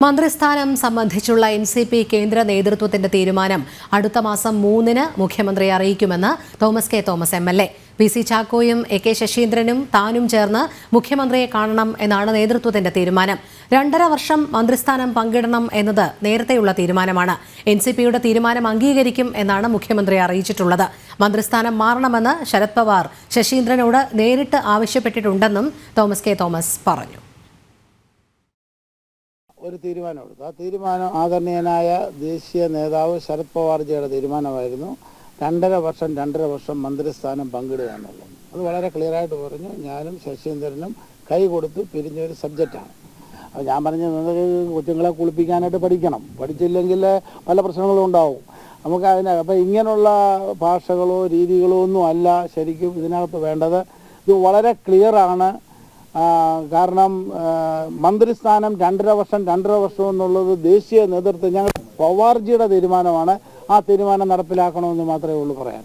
മന്ത്രിസ്ഥാനം സംബന്ധിച്ചുള്ള എൻസിപി കേന്ദ്ര നേതൃത്വത്തിന്റെ തീരുമാനം അടുത്ത മാസം 3-ന് മുഖ്യമന്ത്രിയെ അറിയിക്കുമെന്ന് Thomas K Thomas MLA. PC. ചാക്കോയും എ.കെ. ശശീന്ദ്രനും താനും ചേർന്ന് മുഖ്യമന്ത്രിയെ കാണണം എന്നാണ് നേതൃത്വത്തിന്റെ തീരുമാനം. 2.5 വർഷം മന്ത്രിസ്ഥാനം പങ്കിടണം എന്നത് നേരത്തെയുള്ള തീരുമാനമാണ്. എൻസിപിയുടെ തീരുമാനം അംഗീകരിക്കും എന്നാണ് മുഖ്യമന്ത്രി അറിയിച്ചിട്ടുള്ളത്. മന്ത്രിസ്ഥാനം മാറണമെന്ന് ശരത് പവാർ ശശീന്ദ്രനോട് നേരിട്ട് ആവശ്യപ്പെട്ടിട്ടുണ്ടെന്നും തോമസ് കെ തോമസ് പറഞ്ഞു. ഒരു തീരുമാനമെടുത്തു. ആ തീരുമാനം ആദരണീയനായ ദേശീയ നേതാവ് ശരത് പവാർജിയുടെ തീരുമാനമായിരുന്നു. 2.5 വർഷം മന്ത്രിസ്ഥാനം പങ്കിടുക എന്നുള്ളത്. അത് വളരെ ക്ലിയറായിട്ട് പറഞ്ഞു. ഞാനും ശശീന്ദ്രനും കൈ കൊടുത്ത് പിരിഞ്ഞൊരു സബ്ജക്റ്റാണ്. അപ്പോൾ ഞാൻ പറഞ്ഞു, കൊച്ചുങ്ങളെ കുളിപ്പിക്കാനായിട്ട് പഠിക്കണം, പഠിച്ചില്ലെങ്കിൽ പല പ്രശ്നങ്ങളും ഉണ്ടാവും നമുക്ക് അപ്പോൾ ഇങ്ങനെയുള്ള ഭാഷകളോ രീതികളോ ഒന്നും അല്ല ശരിക്കും ഇതിനകത്ത് വേണ്ടത്. ഇത് വളരെ ക്ലിയറാണ്. കാരണം മന്ത്രിസ്ഥാനം 2.5 വർഷം എന്നുള്ളത് ദേശീയ നേതൃത്വം ഞങ്ങൾ പവാർജിയുടെ തീരുമാനമാണ്. ആ തീരുമാനം നടപ്പിലാക്കണമെന്ന് മാത്രമേ ഉള്ളൂ പറയാൻ.